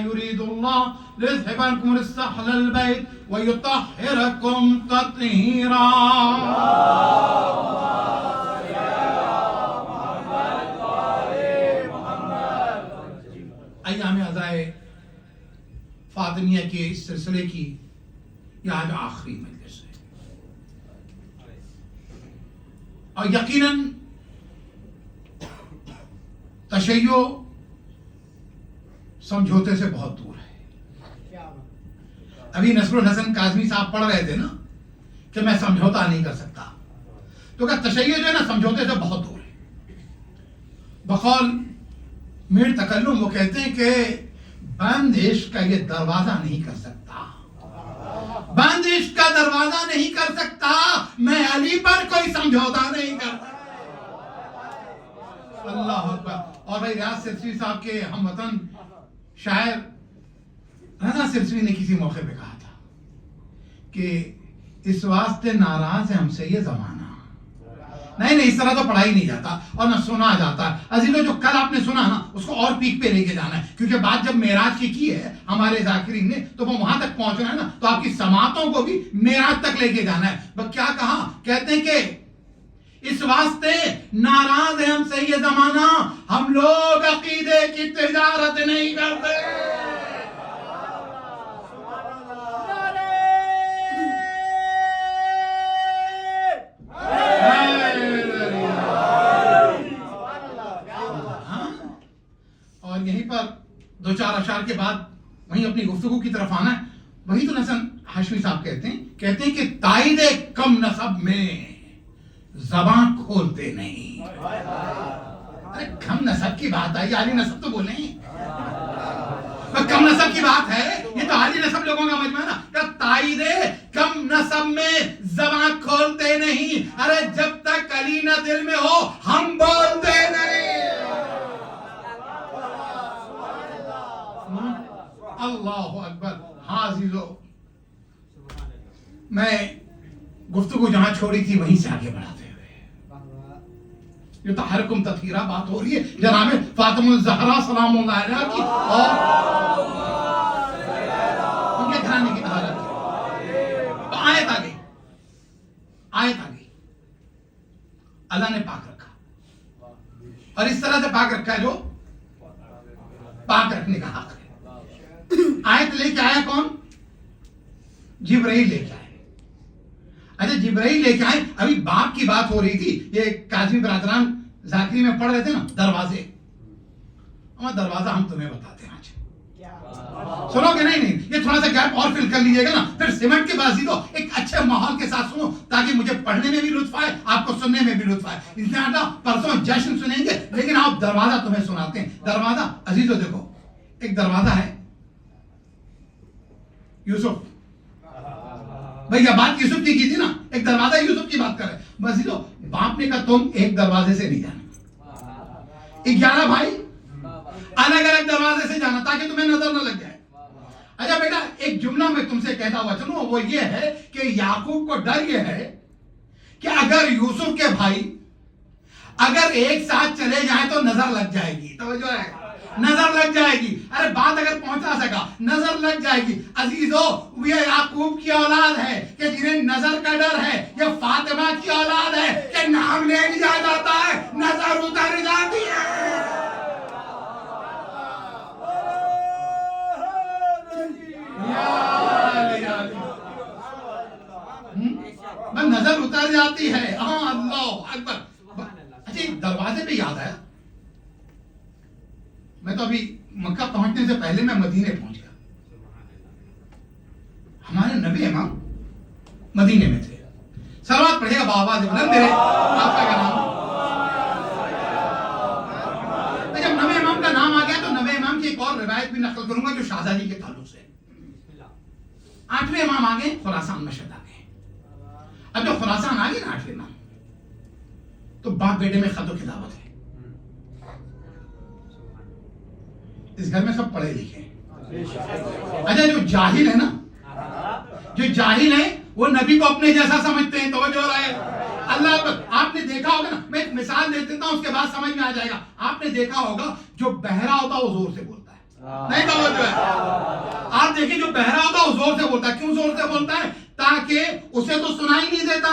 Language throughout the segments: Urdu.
يريد الله ليذهب عنكم الرجس أهل البيت ويطهركم تطهيرا. ایام عزائے فاطمیہ کے اس سلسلے کی یہ آج آخری مجلس ہے، اور یقیناً تشیع سمجھوتے سے بہت دور ہے. ابھی نصر الحسن کاظمی صاحب پڑھ رہے تھے نا کہ میں سمجھوتا نہیں کر سکتا، تو کہ تشیع جو ہے نا سمجھوتے سے بہت دور ہے. بقول میر تکلم وہ کہتے ہیں کہ بند عشق کا یہ دروازہ نہیں کر سکتا، بند عشق کا دروازہ نہیں کر سکتا، میں علی پر کوئی سمجھوتا نہیں کرتا. اللہ اکبر. اور بھائی ریاض سرسوی صاحب کے ہم وطن شاعر رضا سرسوی نے کسی موقع پہ کہا تھا کہ اس واسطے ناراض ہے ہم سے یہ زمانہ. نہیں اس طرح تو پڑھائی نہیں جاتا اور نہ سنا جاتا. عزیزو جو کل آپ نے سنا نا اس کو اور پیک پہ لے کے جانا ہے، کیونکہ بات جب معراج کی ہے ہمارے ذاکرین نے تو وہ وہاں تک پہنچنا ہے نا، تو آپ کی سماعتوں کو بھی معراج تک لے کے جانا ہے. وہ کیا کہا؟ کہتے ہیں کہ اس واسطے ناراض ہے ہم سے یہ زمانہ، ہم لوگ عقیدے کی تجارت نہیں کرتے. اور یہیں پر دو چار اشعار کے بعد وہیں اپنی گفتگو کی طرف آنا ہے. وہی تو حسن ہاشمی صاحب کہتے ہیں کہ تائید کم نسب میں زبان کھولتے نہیں. ارے کم نسب کی بات آئی، عالی نسب تو بولیں. کم نسب کی بات ہے، یہ تو عالی نسب لوگوں کا مجمع ہے نا. کہ تائید کم نسب میں زبان کھولتے نہیں. ارے جب تک علی نہ دل میں ہو ہم بولتے نہیں. اللہ اکبر. ہاں عزیزو، میں گفتگو جہاں چھوڑی تھی وہیں سے آگے بڑھاتے ہوئے یہ تطہیرکم تطہیرا بات ہو رہی ہے جناب فاطمہ الزہرا سلام اللہ علیہا کی اور ان کے گھرانے کی طہارت کی. تو آیت آ گئی، اللہ نے پاک رکھا، اور اس طرح سے پاک رکھا جو پاک رکھنے کا حق ہے. آیت لے کے آیا کون؟ جبرائیل لے کے آئے. اچھا جبرائیل لے کے آئے. ابھی باپ کی بات ہو رہی تھی، یہ کاظمی برادران ذاکری میں پڑھ رہے تھے نا دروازے. ہمارا دروازہ ہم تمہیں بتاتے ہیں آج. سنو کہ نہیں یہ تھوڑا سا گیپ اور فل کر لیجئے گا نا، پھر سیمنٹ کے بازی دو ایک اچھے ماحول کے ساتھ سنو تاکہ مجھے پڑھنے میں بھی لطف آئے، آپ کو سننے میں بھی لطف آئے. انشاءاللہ پرسوں جشن سنیں گے، لیکن آپ دروازہ تمہیں سناتے ہیں. دروازہ عزیزو دیکھو، ایک دروازہ ہے یوسف. بھئی یہ بات یوسف کی تھی نا، ایک دروازہ یوسف کی بات کر رہے. بس لو باپ نے کہا تم ایک دروازے سے نہیں جانا، 11 بھائی الگ الگ دروازے سے جانا تاکہ تمہیں نظر نہ لگ جائے. اچھا بیٹا ایک جملہ میں تم سے کہتا ہوا چلو، وہ یہ ہے کہ یعقوب کو ڈر یہ ہے کہ اگر یوسف کے بھائی اگر ایک ساتھ چلے جائیں تو نظر لگ جائے گی. توجہ ہے، نظر لگ جائے گی. ارے بات اگر پہنچا سکا نظر لگ جائے گی. عزیزو یہ یعقوب کی اولاد ہے کہ جنہیں نظر کا ڈر ہے، یہ فاطمہ کی اولاد ہے کہ نام لے لیا جاتا ہے نظر اتر جاتی ہے. نظر اتر جاتی ہے. ہاں اللہ اکبر. اچھا دروازے پہ یاد آیا، میں تو ابھی مکہ پہنچنے سے پہلے میں مدینے پہنچ گیا. ہمارے نبی امام مدینے میں تھے. صلوات پڑھے گا بابا بلند ہے آپ کا کیا نام؟ جب نبی امام کا نام آ گیا تو نبی امام کی ایک اور روایت بھی نقل کروں گا جو شہزادی کے تعلق سے. 8ویں امام آ گئے، خراسان مشہد آ گئے. اب جو خراسان آ گئے نا 8ویں امام، تو باپ بیٹے میں خط و کتابت ہے. اس گھر میں سب پڑھے لکھے ہیں. اچھا جو جاہل ہے نا، جو جاہل ہے وہ نبی کو اپنے جیسا سمجھتے ہیں. توجہ رہے اللہ پر. آپ نے دیکھا ہوگا نا، میں ایک مثال دے دیتا ہوں اس کے بعد سمجھ میں آ جائے گا. آپ نے دیکھا ہوگا جو بہرا ہوتا ہے وہ زور سے بولتا ہے. نہیں توجہ ہے. دیکھیں جو بہرا ہوتا ہے وہ زور سے بولتا ہے. کیوں زور سے بولتا ہے؟ تاکہ اسے تو سنائی نہیں دیتا,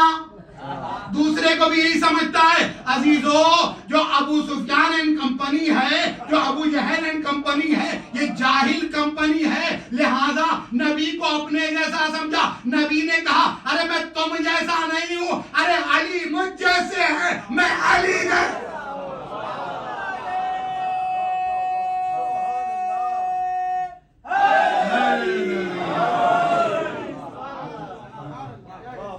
دوسرے کو بھی یہی سمجھتا ہے. عزیزو جو ابو سفیان اینڈ کمپنی ہے, جو ابو جہل اینڈ کمپنی ہے, یہ جاہل کمپنی ہے. لہذا نبی کو اپنے جیسا سمجھا. نبی نے کہا ارے میں تم جیسا نہیں ہوں, ارے علی مجھ جیسے ہے, میں علی نہیں.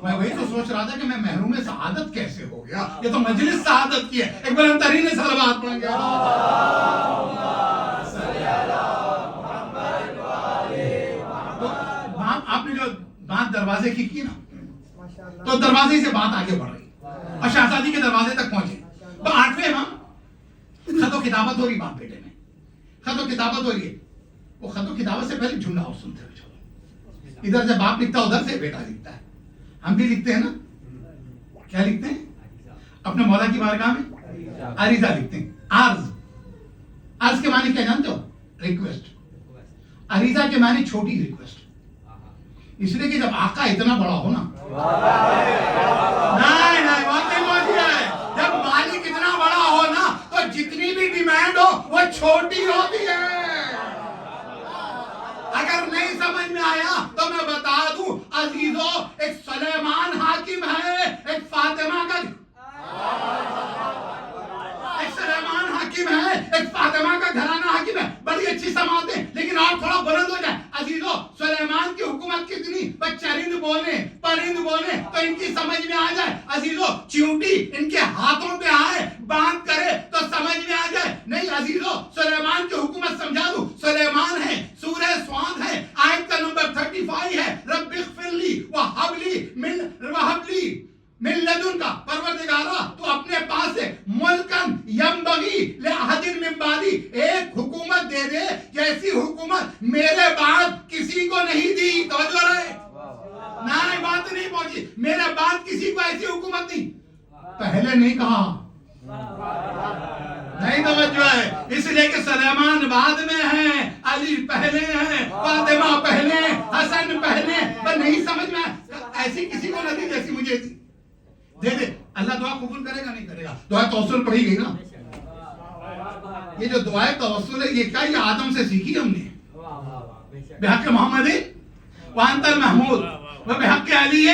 میں وہی تو سوچ رہا تھا کہ میں محروم سعادت کیسے ہو گیا. یہ تو مجلس سعادت کی ہے. ایک بلند ترین صلوات پڑھیں گے. آپ نے جو بات دروازے کی نا, تو دروازے سے بات آگے بڑھ رہی اور شہزادی کے دروازے تک پہنچے. 8ویں امام خط و کتابت ہو رہی بات بیٹے میں, خط و کتابت ہو رہی ہے. وہ خط و کتابت سے پہلے جملہ اور سنتے ہوئے چلو. ادھر سے باپ لکھتا, ادھر سے بیٹا لکھتا ہے. ہم بھی لکھتے ہیں نا, کیا لکھتے ہیں اپنے مولا کی بارگاہ میں؟ عریضہ لکھتے ہیں. عرض, عرض کے معنی کیا جانتے ہو؟ ریکویسٹ. عریضہ کے معنی چھوٹی ریکویسٹ. اس لیے کہ جب آقا اتنا بڑا ہو نا, نہیں بات نہیں پہنچی ہے, جب مالک اتنا بڑا ہو نا تو جتنی بھی ڈیمانڈ ہو وہ چھوٹی ہوتی ہے. اگر نہیں سمجھ میں آیا تو میں بتا دوں عزیزو, ایک سلیمان حاکم ہے, ایک فاطمہ کا, ایک سلیمان حاکم ہے, ایک فاطمہ کا گھرانہ حاکم ہے. بڑی اچھی سماعتیں, لیکن اور تھوڑا بلند ہو جائے. عزیزو سلیمان کی حکومت کتنی, بس چرند بولے پرند بولے تو ان کی سمجھ میں آ جائے. عزیزو چیونٹی ان کے ہاتھوں پہ آئے, باندھ کرے تو سمجھ میں آ جائے. نہیں عزیزو, سلیمان کی حکومت سمجھا دوں. سلیمان ہے, سورہ سواد ہے, آیت کا نمبر 35 ہے. رب اغفر لی وہب لی من لدن کا, پروردگارا تو اپنے پاس سے ملکن ینبغی لأحد من بعدی, ایک حکومت دے دے جیسی حکومت میرے بعد کسی کو نہیں دی. توجہ رہے, نہیں بات نہیں پہنچی. میرے بعد کسی کو ایسی حکومت نہیں. پہلے نہیں کہا, نہیں توجہ ہے. اس لیے کہ سلیمان بعد میں ہے, علی پہلے ہیں, فاطمہ پہلے, حسن پہلے. پر نہیں سمجھ میں ایسی کسی کو نہ دی جیسی مجھے دی. دے دے. اللہ دعا قبول کرے گا نہیں کرے گا؟ دعا توسل پڑھی گئی نا. یہ جو دعائے توسل ہے یہ کیا, یہ آدم سے سیکھی ہم نے. بحق محمد وانت المحمود وبحق علی,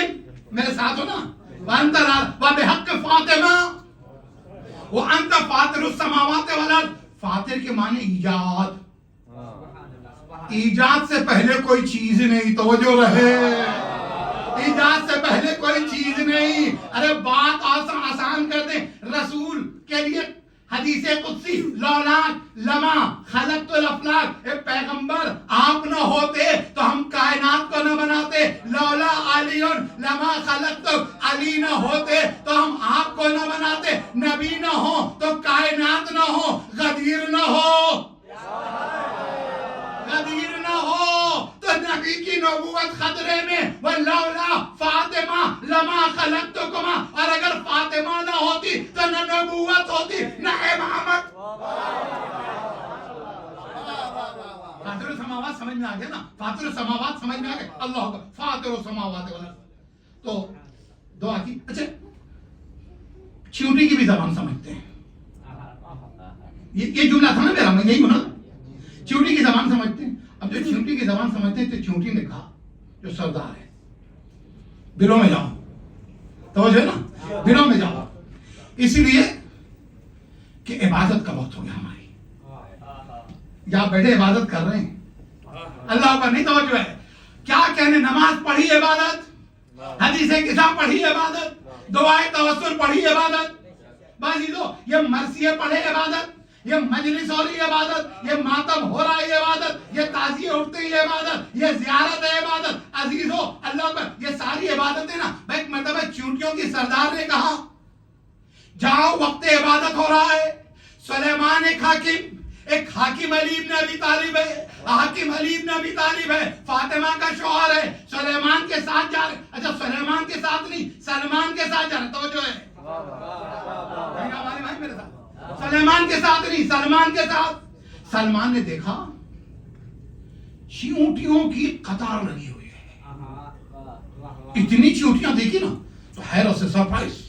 میرے ساتھ ہو نا, وانت وبحق فاطمہ وانت فاطر السماوات والارض. فاطر کے معنی ایجاد, ایجاد سے پہلے کوئی چیز نہیں. توجہ رہے, ایجاد سے پہلے کوئی چیز نہیں. ارے بات آسان کر دیں. رسول کے لیے حدیث قدسی, لولاک لما خلقت الافلاک, اے پیغمبر آپ نہ ہوتے تو ہم کائنات کو نہ بناتے. لولا علی لما خلقت, علی نہ ہوتے تو ہم آپ کو نہ بناتے. نبی نہ ہو تو کائنات نہ ہو, غدیر نہ ہو, غدیر نہ ہو تو نبی کی نبوت خطرے میں. ولولا فاطمہ لما خلقتکما, اور اگر فاطمہ نہ ہوتی تو نہ نبوت ہوتی نہ امامت. فاطر السماوات سمجھ میں آ گیا نا, فاطر السماوات سمجھ میں آ گیا. اللہ اکبر, فاطر السماوات والارض. تو دعا کی. اچھا چیونٹی کی بھی زبان سمجھتے ہیں. یہ جملہ تھا نا میرا, میں یہی ہوں نا. چیونٹی کی زبان سمجھتے ہیں. اب جو چیونٹی کی زبان سمجھتے ہیں تو چیونٹی نے کہا جو سردار ہے, بلوں میں جاؤ. توجہ ہے نا, بلوں میں جاؤ. اسی لیے کہ عبادت کا وقت ہو گیا ہماری. یا بیٹھے عبادت کر رہے ہیں, اللہ پر نہیں توجہ ہے. کیا کہنے, نماز پڑھی عبادت, حدیث کتاب پڑھی عبادت, دعائے توسل پڑھی عبادت. بازیدو یہ مرثیے پڑھے عبادت, یہ مجلس ہو رہی عبادت, یہ ماتم ہو رہا ہے عبادت, یہ تعزیے اٹھتے ہی عبادت, یہ زیارت ہے عبادت. عزیزو اللہ پر یہ ساری عبادتیں نا. ایک مرتبہ چونٹیوں کی سردار نے کہا جاؤ وقت عبادت ہو رہا ہے. سلیمان ایک حاکم علی ابن ابی طالب ہے, حاکم علی ابن ابی طالب ہے, فاطمہ کا شوہر ہے. سلیمان کے ساتھ جا رہے, اچھا سلیمان کے ساتھ نہیں سلمان کے ساتھ جا رہے. توجہ ہے میرے ساتھ, سلیمان کے ساتھ نہیں سلمان کے ساتھ. سلمان نے دیکھا چیونٹیوں کی قطار لگی ہوئی ہے. اتنی چیونٹیاں دیکھی نا تو حیرت سے سرپرائز.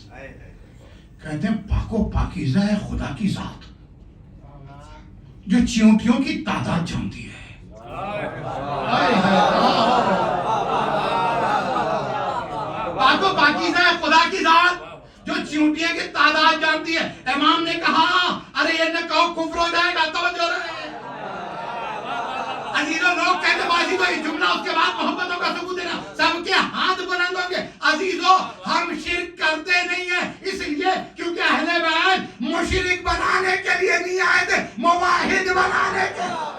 کہتے ہیں پاک و پاکیزہ ہے خدا کی ذات جو چیونٹیوں کی تعداد جانتی ہے. پاک و پاکیزہ ہے خدا کی ذات جو چیونٹیوں کی تعداد جانتی ہے. امام نے کہا ارے یہ نہ کہو کفر ہو جائے گا. توجہ رہے عزیزوں, لوگ کہتے بازی تو یہ جملہ اس کے بعد محبتوں کا ثبوت دینا, سب کے ہاتھ بلند ہوں گے. عزیزوں ہم شرک کرتے نہیں ہیں اس لیے کیونکہ اہل بیت مشرک بنانے کے لیے نہیں آئے تھے, موحد بنانے کے لیے.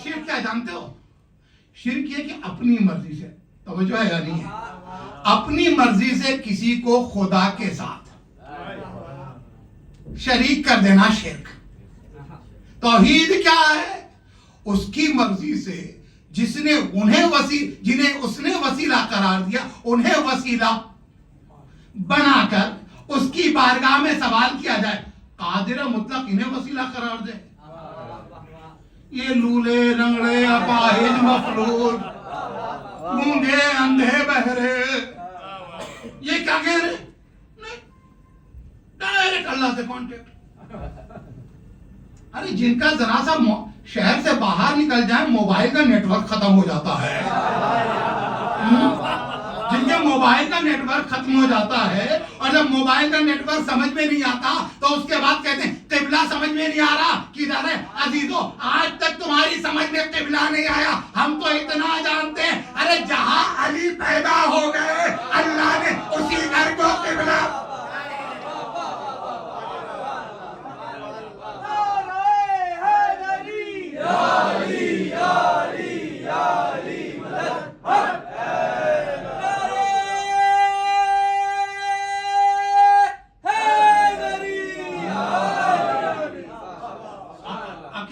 شرک کیا جانتے ہو؟ شرک یہ کہ اپنی مرضی سے, توجہ ہے یا نہیں ہے, اپنی مرضی سے کسی کو خدا کے ساتھ شریک کر دینا شرک. توحید کیا ہے؟ اس کی مرضی سے جنہیں اس نے وسیلہ قرار دیا انہیں وسیلہ بنا کر اس کی بارگاہ میں سوال کیا جائے. قادر مطلق انہیں وسیلہ قرار دے. یہ لولے لنگڑے اپاہج مفلوج گونگے اندھے بہرے یہ کیا کہہ رہے؟ نہیں, ڈائریکٹ اللہ سے کانٹیکٹ. ارے جن کا ذرا سا شہر سے باہر نکل جائے موبائل کا نیٹ ورک ختم ہو جاتا ہے, جن کے موبائل کا نیٹ ورک ختم ہو جاتا ہے, اور جب موبائل کا نیٹ ورک سمجھ میں نہیں آتا تو اس کے بعد کہتے ہیں قبلہ سمجھ میں نہیں آ رہا. کدھر ہے؟ عزیزوں آج تک تمہاری سمجھ میں قبلہ نہیں آیا. ہم تو اتنا جانتے ہیں ارے جہاں علی پیدا ہو گئے اللہ نے اسی گھر کو قبلہ.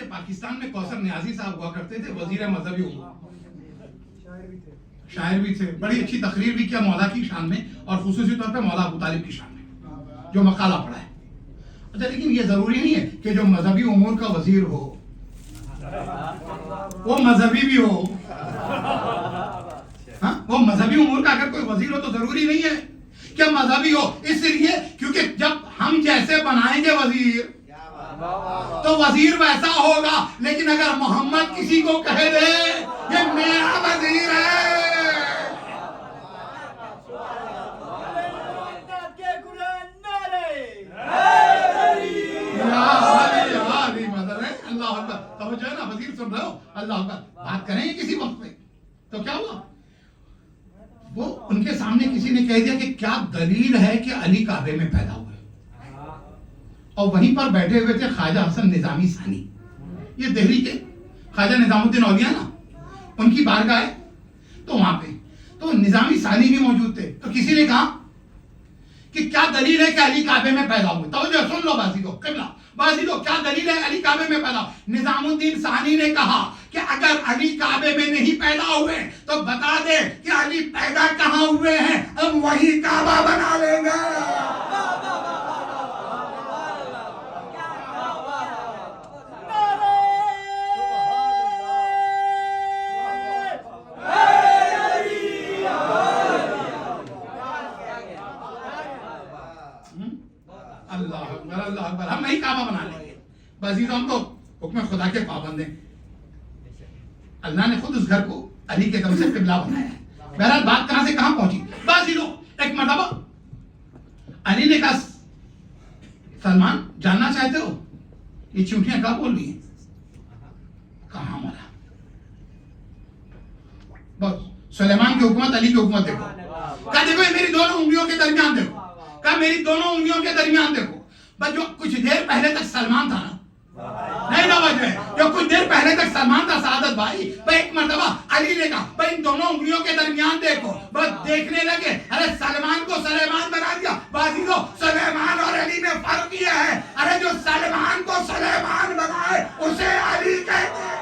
پاکستان میں کوثر نیازی صاحب ہوا کرتے تھے, وزیر مذہبی امور, شاعر بھی تھے, بڑی اچھی تقریر بھی کیا مولا کی شان میں اور خصوصی طور پہ مولا ابو طالب کی شان میں جو مقالہ پڑھا ہے. اچھا لیکن یہ ضروری نہیں ہے کہ جو مذہبی امور کا وزیر ہو وہ مذہبی بھی ہو. ہاں وہ مذہبی امور کا اگر کوئی وزیر ہو تو ضروری نہیں ہے کہ مذہبی ہو, اس لیے کیونکہ جب ہم جیسے بنائیں گے وزیر تو وزیر ویسا ہوگا. لیکن اگر محمد کسی کو کہہ دے یہ میرا وزیر ہے, اللہ اکبر, توجہ ہے نا, وزیر سن رہے ہو, اللہ اکبر, بات کریں گے کسی وقت پہ تو کیا ہوا, وہ ان کے سامنے کسی نے کہہ دیا کہ کیا دلیل ہے کہ علی کعبے میں پیدا ہوئے, اور وہیں پر بیٹھے ہوئے تھے خواجہ حسن نظامی ثانی, یہ دہلی کے خواجہ نظام الدین اولیاء نا, ان کی بارگاہ ہے. تو وہاں پہ تو نظامی ثانی بھی موجود تھے. تو کسی نے کہا کہ کیا دلیل ہے کہ علی کعبے میں پیدا ہوئے. توجہ سن لو بازی کو, قبلہ بازی کو, کیا دلیل ہے علی کعبے میں پیدا. نظام الدین ثانی نے کہا کہ اگر علی کعبے میں نہیں پیدا ہوئے تو بتا دے کہ علی پیدا کہاں ہوئے ہیں, ہم وہی کعبہ بنا لیں گے. اللہ اکبر, ہم نہیں کعبہ بنا لیں گے. بازی ہم تو حکم خدا کے پابند ہیں. اللہ نے خود اس گھر کو علی کے دم سے قبلہ بنایا ہے. بہرحال بات کہاں سے کہاں پہنچی. بازی لو ایک مرتبہ علی نے کہا سلمان جاننا چاہتے ہو یہ چونٹیاں کہاں بول رہی ہیں؟ کہاں مولا, بس سلیمان کی حکومت علی کی حکومت دیکھو. کہا دیکھو یہ میری دونوں انگلیوں کے درمیان دیکھو. کہا میری دونوں انگلیوں کے درمیان دیکھو. بس جو کچھ دیر پہلے تک سلمان تھا نا, نہیں نہ وجہ ہے, جو کچھ دیر پہلے تک سلمان تھا سعادت بھائی, بھائی ایک مرتبہ علی نے کہا بھائی ان دونوں انگلیوں کے درمیان دیکھو. بس دیکھنے لگے, ارے سلمان کو سلیمان بنا دیا. بازی کو سلیمان اور علی میں فرق یہ ہے, ارے جو سلمان کو سلیمان بنائے اسے علی کہتے ہیں.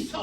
100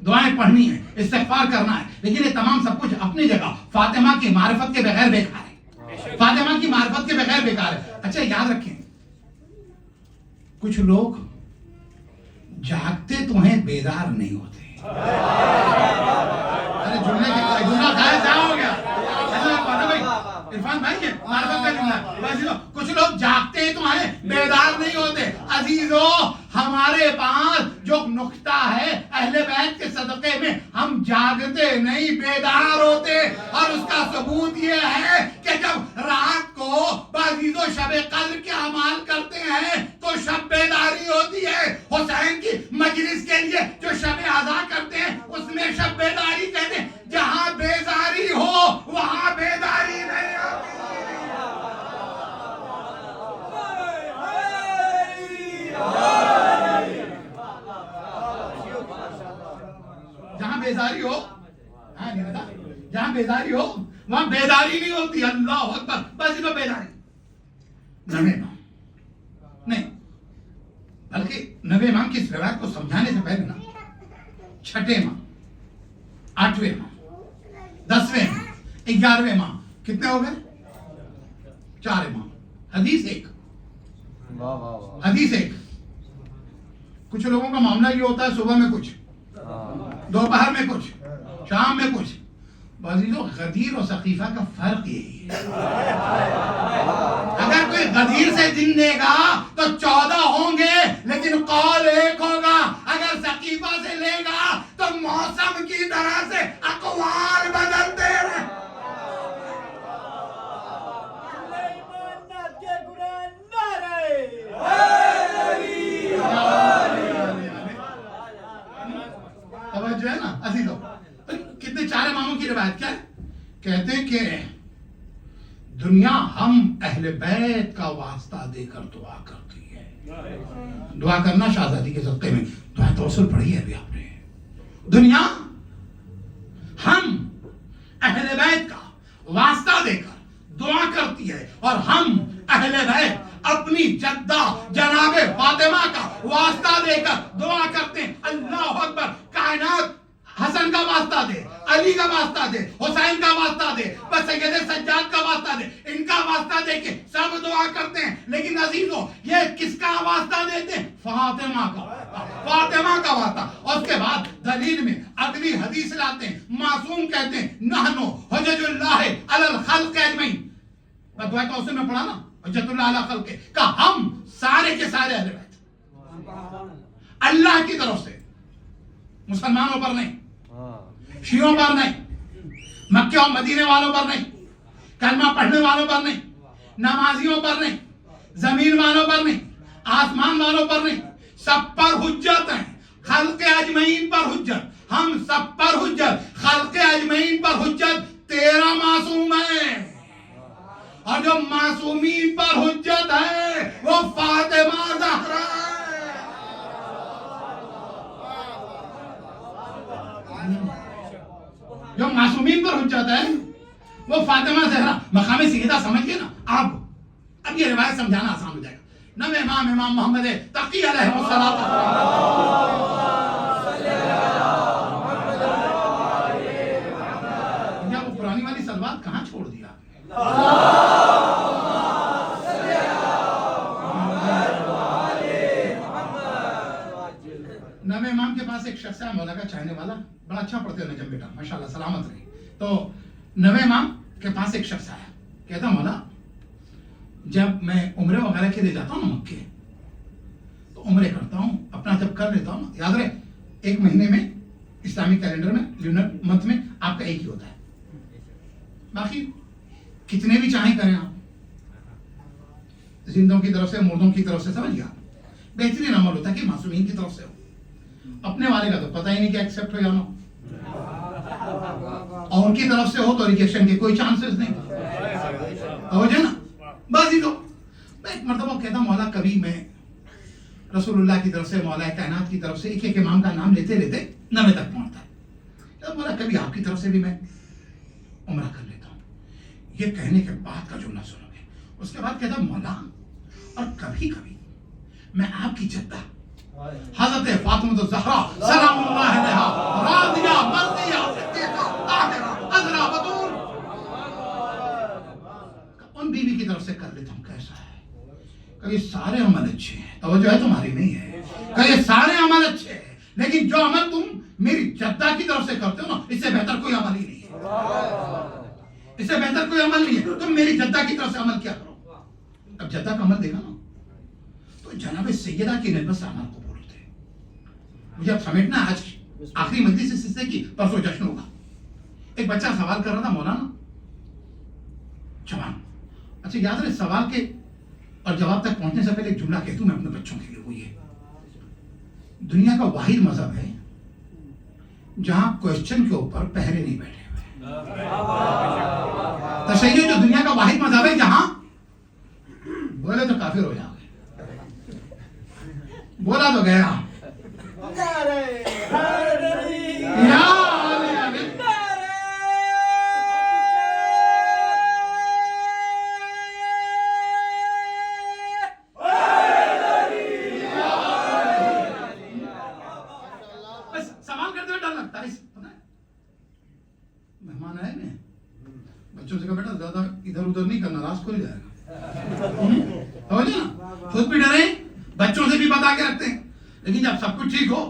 دعائیں پڑھنی ہے، استغفار کرنا ہے، لیکن یہ تمام سب کچھ اپنی جگہ فاطمہ کی معرفت کے بغیر بیکار ہے، فاطمہ کی معرفت کے بغیر بیکار ہے۔ اچھا یاد رکھیں، کچھ لوگ جاگتے تو ہیں بیدار نہیں ہوتے۔ ارے جملہ کیا ہو گیا؟ عرفان بھائی یہ معرفت کا جملہ ہے۔ کچھ لوگ جاگتے تو ہیں بیدار نہیں ہوتے۔ عزیزو ہمارے پاس جو نقطہ ہے اہل بیت کے صدقے میں، ہم جاگتے نہیں بیدار ہوتے، اور اس کا ثبوت یہ ہے کہ جب رات کو عزیزو شب قدر کے اعمال کرتے ہیں تو شب بیداری ہوتی ہے۔ حسین کی مجلس کے لیے جو شب عزا کرتے ہیں اس میں شب بیداری کہتے ہیں۔ جہاں بیداری ہو وہاں بیداری نہیں ہوتی۔ جہاں بیداری ہو، جہاں بیداری ہو وہاں بیداری نہیں ہوتی۔ اللہ اکبر، بس یہ بیداری نویں امام نہیں، بلکہ نویں امام کی اس روایت کو سمجھانے سے پہلے نا چھٹے امام، آٹھویں امام، 10ویں امام، 11ویں امام، کتنے ہو گئے؟ 4 امام، حدیث ایک، حدیث ایک۔ کچھ لوگوں کا معاملہ یہ ہوتا ہے صبح میں کچھ، دوپہر میں کچھ، شام میں کچھ۔ عزیزو غدیر اور سقیفہ کا فرق یہی ہے۔ اگر کوئی غدیر سے دن دے گا تو 14 ہوں گے لیکن قول ایک ہوگا، اگر سقیفہ سے لے گا تو موسم کی طرح سے اقوال بدلتے رہے۔ توجہ ہے نا عزیزو؟ کتنے 4 اماموں کی روایت کیا ہے؟ کہتے ہیں کہ دنیا ہم اہل بیت کا واسطہ دے کر دعا کرتی ہے۔ دعا کرنا شہزادی کے صدقے میں، دعا توسل پڑھی ہے ابھی آپ نے۔ دنیا ہم اہل بیت کا واسطہ دے کر دعا کرتی ہے، اور ہم اہل بیت اپنی جدہ جناب فاطمہ کا واسطہ دے کر دعا کرتے ہیں۔ اللہ اکبر، کائنات حسن کا واسطہ دے، علی کا واسطہ دے، حسین کا واسطہ دے، بس سید سجاد کا واسطہ دے، ان کا واسطہ دے کے سب دعا کرتے ہیں۔ لیکن عزیزو یہ کس کا واسطہ دیتے ہیں؟ فاطمہ کا، فاطمہ کا واسطہ۔ اور اس کے بعد دلیل میں اگلی حدیث لاتے ہیں، معصوم کہتے ہیں نحنو حجج اللہ علی الخلق اجمعین۔ دعا تو اس میں پڑھا نا، حجت اللہ علی خلق، کہ ہم سارے کے سارے اہل بیت اللہ کی طرف سے، مسلمانوں پر نہیں، شیعوں پر نہیں، مکہ اور مدینے والوں پر نہیں، کلمہ پڑھنے والوں پر نہیں، نمازیوں پر نہیں، زمین والوں پر نہیں، آسمان والوں پر نہیں، سب پر حجت ہے۔ خلق اجمعین پر حجت، ہم سب پر حجت، خلق اجمعین پر حجت 13 معصوم ہیں، اور جو معصومین پر حجت ہے وہ فاطمہ زہرا ہے۔ جو معصومین پر حجت ہے وہ فاطمہ زہرا۔ مقام سیدہ سمجھئے نا آپ، اب یہ روایت سمجھانا آسان ہو جائے گا۔ نویں امام امام محمد تقی علیہ الصلوۃ والسلام۔ وہ پرانی والی سلوات کہاں چھوڑ دیا؟ نویں امام کے پاس ایک شخص ہے مولا کا چاہنے والا، بڑا اچھا پڑھتے ہیں نجم بیٹا، ماشاءاللہ سلامت رہی۔ تو نویں امام کے پاس ایک شخص آیا، کہتا مولا جب میں عمرے وغیرہ کے لیے جاتا ہوں نا مکے، تو عمرے کرتا ہوں، اپنا جب کر لیتا ہوں نا، یاد رہے 1 مہینے میں اسلامی کیلنڈر میں لونر منتھ میں آپ کا ایک ہی ہوتا ہے، باقی کتنے بھی چاہیں کریں آپ، زندوں کی طرف سے مردوں کی طرف سے، سمجھ گیا؟ بہترین عمل ہوتا ہے کہ معصومین کی طرف سے ہو، اپنے والے کا تو پتہ ہی نہیں کہ ایکسپٹ ہو یا نہ، اور ان کی طرف سے ہو تو ریجیکشن کے کوئی چانسز نہیں ہو جائے نا۔ بس ہی تو میں ایک مرتبہ کہتا ہوں مولا کبھی میں رسول اللہ کی طرف سے، مولا کائنات کی طرف سے ایک ایک امام کا نام لیتے لیتے 9 تک پہنچتا ہے، مولا کبھی آپ کی طرف سے بھی میں عمرہ کر لیتا ہوں۔ یہ کہنے کے بعد کا جملہ سنو گے، اس کے بعد کہتا مولا اور کبھی کبھی میں آپ کی جدہ حضرت فاطمہ الزہرا سلام اللہ علیہا توجہ ہے تمہاری نہیں ہے کہ یہ سارے عمل اچھے ہیں لیکن جو عمل تم میری جدہ کی طرف سے کرتے ہو نا اس سے بہتر کوئی عمل ہی نہیں ہے. اس سے بہتر کوئی عمل نہیں ہے. تم میری جدہ کی طرف سے عمل کیا کرو. اب جدہ کا عمل دیکھا نا تو جناب سیدہ کی نسبت سے عمل قبول ہوتے ہیں. مجھے اب سمیٹنا آج آخری مجلس اس سلسلے کی پرسوں جشن ہوگا. ایک بچہ سوال کر رہا تھا مولانا جوان. اچھا یاد رہے سوال کے اور جواب تک پہنچنے سے پہلے ایک جملہ کہہ دوں میں اپنے بچوں کے لیے. وہ یہ دنیا کا واحد مذہب ہے جہاں کوشچن کے اوپر پہرے نہیں بیٹھے ہوئے. تشیع جو دنیا کا واحد مذہب ہے جہاں بولے تو کافر ہو جاؤ گے, بولا تو گیا. سوال کرتے ہوئے ڈر لگتا ہے. مہمان آئے نا بچوں سے کہا بیٹا زیادہ ادھر ادھر نہیں کرنا راز کھل جائے گا. خود بھی ڈرے بچوں سے بھی بتا کے رکھتے ہیں لیکن جب سب کچھ ٹھیک ہو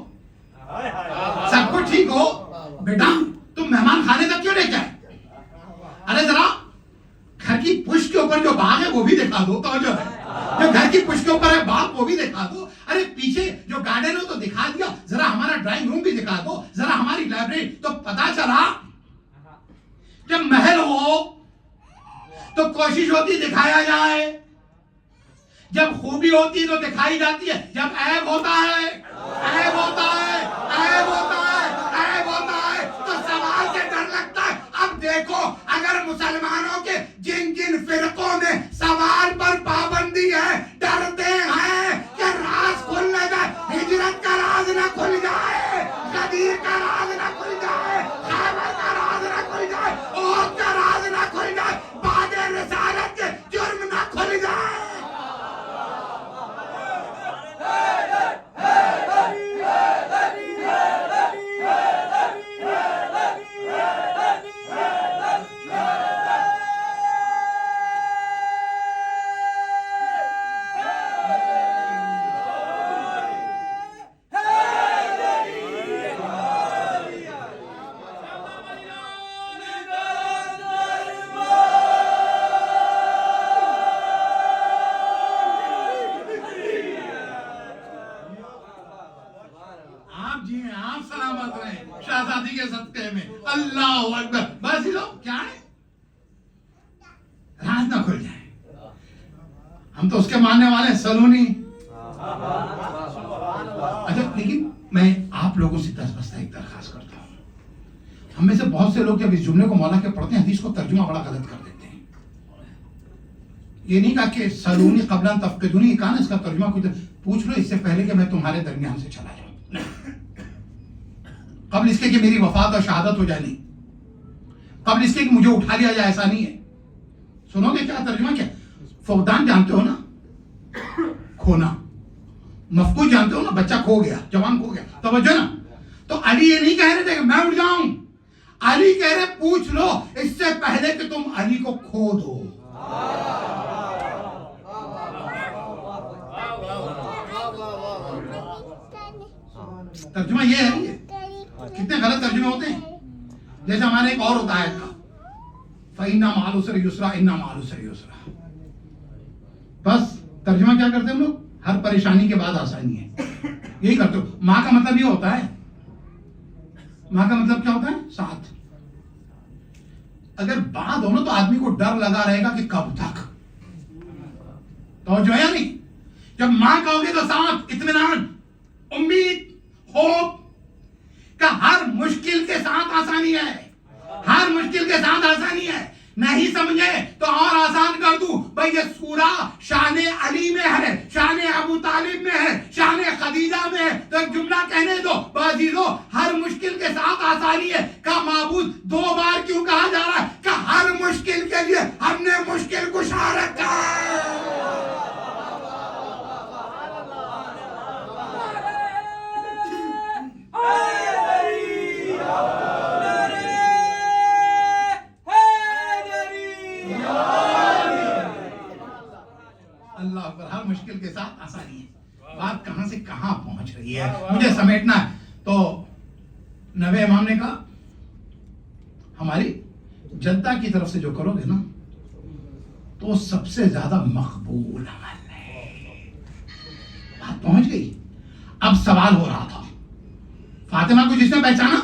سب کچھ ٹھیک ہو بیٹا تم مہمان کھانے تک کیوں لے کے آئے. ارے ذرا گھر کی پشت کے اوپر جو باغ ہے وہ بھی دکھا دو. توجہ ہے جو گھر کی پشت کے اوپر ہے باغ وہ بھی دکھا دو. ارے پیچھے جو گارڈن ہے تو دکھا دیا. ذرا ہمارا ڈرائنگ روم بھی دکھا دو. ذرا ہماری لائبریری. تو پتا چلا جب محل ہو تو کوشش ہوتی دکھایا جائے, جب خوبی ہوتی تو دکھائی جاتی ہے, جب عیب ہوتا ہے عیب ہوتا ہے عیب ہوتا ہے عیب ہوتا ہے تو سوال سے ڈر لگتا ہے. اب دیکھو اگر مسلمانوں کے جن جن فرقوں میں سوال پر پابندی ہے ڈرتے ہیں کہ راز کھل نہ جائے, ہجرت کا راز نہ کھل جائے, غدیر کا راز نہ کھل جائے, خیبر کا راز نہ کھل جائے, احد کا راز نہ کھل جائے, بعد رسالت کے جرم نہ کھل جائے. شہزادی کے صدقے میں اللہ اکبر. بس یہ لوگ کیا ہے راز نہ کھل جائے. ہم تو اس کے ماننے والے ہیں سلونی. اچھا لیکن میں آپ لوگوں سے دس ایک درخواست کرتا ہوں. ہم میں سے بہت سے لوگ جب اس جملے کو مولا کے پڑھتے ہیں حدیث کو ترجمہ بڑا غلط کر دیتے ہیں. یہ نہیں کہا کہ سلونی قبلا تفقدونی, کہا نا اس کا ترجمہ کچھ پوچھ لو اس سے پہلے کہ میں تمہارے درمیان سے چلا جاؤں, قبل اس کے کہ میری وفات اور شہادت ہو جائے. نہیں, قبل اس کے کہ مجھے اٹھا لیا جائے, ایسا نہیں ہے. سنو گے کیا ترجمہ کیا. فقدان جانتے ہو نا, کھونا. مفقود جانتے ہو نا, بچہ کھو گیا, جوان کھو گیا. توجہ نا. تو علی یہ نہیں کہہ رہے تھے کہ میں اٹھ جاؤں. علی کہہ رہے پوچھ لو اس سے پہلے کہ تم علی کو کھو دو. ترجمہ یہ ہے. کتنے غلط ترجمے ہوتے ہیں. جیسے ہمارے ایک اور ہوتا ہے کا فَإِنَّ مَعَ الْعُسْرِ يُسْرًا إِنَّ مَعَ الْعُسْرِ يُسْرًا. بس ترجمہ کیا کرتے ہیں ہم لوگ, ہر پریشانی کے بعد آسانی ہے, یہی کرتے ہو. ماں کا مطلب یہ ہوتا ہے, ماں کا مطلب کیا ہوتا ہے ساتھ. اگر بعد ہو نا تو آدمی کو ڈر لگا رہے گا کہ کب تک. تو جو ہے نہیں, جب ماں کہو گے تو ساتھ, اطمینان, امید, ہوپ کہ ہر مشکل کے ساتھ آسانی ہے, ہر مشکل کے ساتھ آسانی ہے. نہیں سمجھے تو اور آسان کر دوں بھائی, یہ سورہ شان علی میں ہے, شان ابو طالب میں ہے, شان خدیجہ میں ہے. تو ایک جملہ کہنے دو بازیزو, ہر مشکل کے ساتھ آسانی ہے کا معبود دو بار کیوں کہا جا رہا ہے کہ ہر مشکل کے لیے ہم نے مشکل کشا رکھا ہے. اللہ اکبر, ہر مشکل کے ساتھ آسانی ہے. پہنچ رہی ہے. مجھے سمیٹنا ہے. تو نوے امام نے کہا ہماری جدہ کی طرف سے جو کرو گے نا تو سب سے زیادہ مقبول عمل ہے. بات پہنچ گئی. اب سوال ہو رہا تھا فاطمہ کو جس نے پہچانا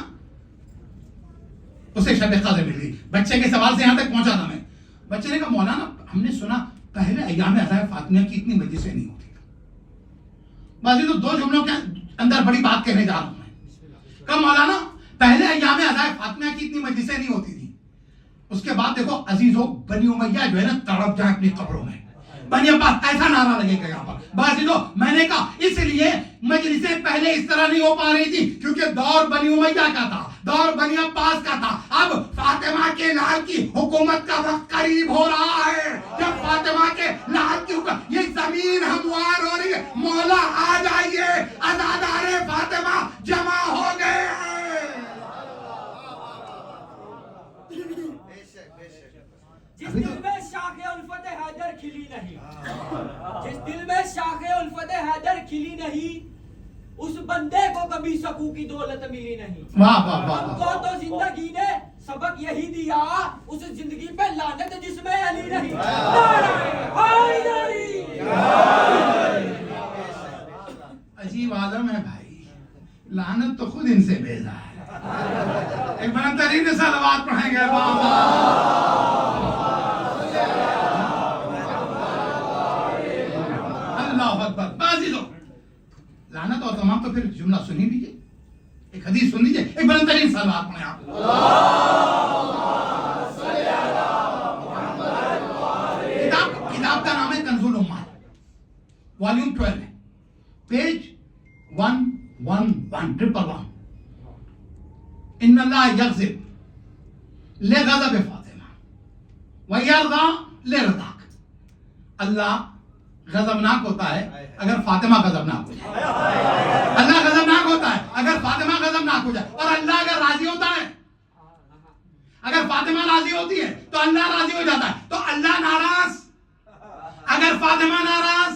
اسے شب قدر مل گئی. بچے کے سوال سے یہاں تک پہنچا تھا میں. بچے نے کہا مولانا ہم نے سنا پہلے ایام عزائے فاطمیہ کی اتنی مجلسیں نہیں ہوتی. بازی تو دو جملوں کے اندر بڑی بات کہنے جا رہا ہوں میں. کہا مولانا پہلے ایام عزائے فاطمیہ کی اتنی مجلسیں نہیں ہوتی تھی. اس کے بعد دیکھو عزیزو بنی امیہ جو ہے نا تڑپ جائے اپنی قبروں میں. بنی عباس ایسا نعرہ لگے گا یہاں پر. بازی تو میں نے کہا اس لیے مجلسیں پہلے اس طرح نہیں ہو پا رہی تھی کیونکہ دور بنی امیہ کا تھا, دور بنی عباس کا تھا. اب فاطمہ کے لال کی حکومت کا وقت قریب ہو رہا ہے. جب فاطمہ کے لال کی حکومت یہ زمین ہموار ہو رہی ہے. مولا آ جائیے عزادار فاطمہ جمع ہو گئے ہیں. جس دل میں شاخ الفت حیدر کھلی نہیں, جس دل میں شاخ الفت حیدر کھلی نہیں, اس بندے کو کبھی سکو کی دولت ملی نہیں. واہ واہ واہ. ہم کو تو زندگی نے سبق یہی دیا, اس زندگی پہ لعنت جس میں علی نہیں. عجیب عالم ہے بھائی, لعنت تو خود ان سے بیزار ہے. ایک بڑا ترین صلوات پڑھیں گے. اللہ اکبر. بازی دو لعنت اور تمام تو پھر جملہ سنی لیجیے, ایک حدیث سن لیجیے. ایک بڑا ترین صلوات پڑھیں آپ. کتاب کا نام ہے کنز الامہات, والیوم 12 ہے, پیج 111. ان اللہ یغضب لغضب فاطمہ ویرضی لرضاک. اللہ غضبناک ہوتا ہے اگر فاطمہ غضبناک ہو جائے. اللہ غضبناک ہوتا ہے اگر فاطمہ غضبناک ہو جائے. اور اللہ اگر راضی ہوتا ہے, اگر فاطمہ راضی ہوتی ہے تو اللہ راضی ہو جاتا ہے. تو اللہ ناراض اگر فاطمہ ناراض,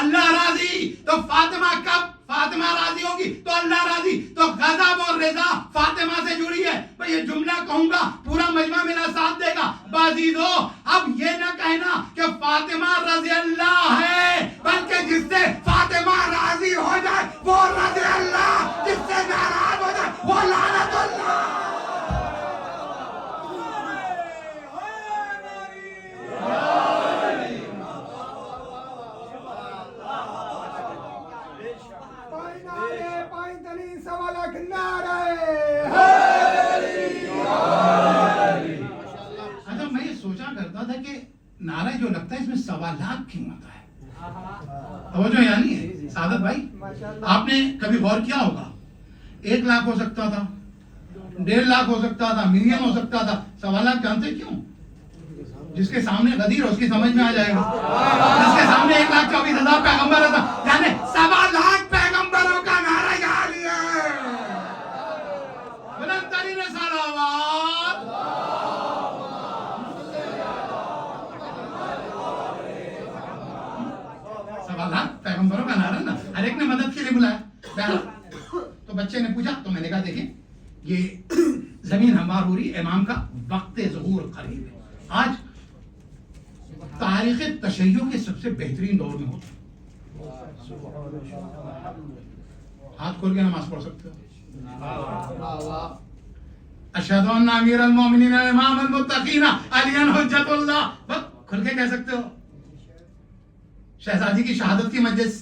اللہ راضی تو فاطمہ کب فاطمہ راضی ہوگی تو اللہ راضی. تو غضب اور رضا فاطمہ سے جڑی ہے. میں یہ جملہ کہوں گا پورا مجمع میرا ساتھ دے گا. بازیدو اب یہ نہ کہنا کہ فاطمہ رضی اللہ ہے, بلکہ جس سے فاطمہ راضی ہو جائے وہ رضی اللہ, جس سے ناراض ہو جائے وہ لعنت اللہ. اچھا میں یہ سوچا کرتا تھا کہ نعرہ جو لگتا ہے اس میں 1.25 لاکھ کیوں ہوتا ہے. توجہ یعنی ہے سعادت بھائی, آپ نے کبھی غور کیا ہوگا 1 لاکھ ہو سکتا تھا, 1.5 لاکھ ہو سکتا تھا, ملین ہو سکتا تھا. 1.25 لاکھ جانتے کیوں؟ جس کے سامنے غدیر اس کی سمجھ میں آ جائے گا. جس کے سامنے 1,24,000 پیغمبر تھا, یعنی 1.25 لاکھ پیغمبروں کا نعرہ یہاں لیا ہے. بلند ترین صلوات. 1.25 لاکھ پیغمبروں کا نعرہ نا, ہر ایک نے مدد کے لیے بلایا. بہرحال تو بچے نے پوچھا تو میں نے کہا دیکھیں یہ زمین ہموار ہو رہی, امام کا وقت ظہور قریب ہے. آج تاریخ تشیع کے سب سے بہترین دور میں ہوتا ہے. ہاتھ کھول کے نماز پڑھ سکتے ہو. اشہد ان امیر المومنین امام المتقین علی حجت اللہ, بس کھل کے کہہ سکتے ہو. شہزادی کی شہادت کی مجلس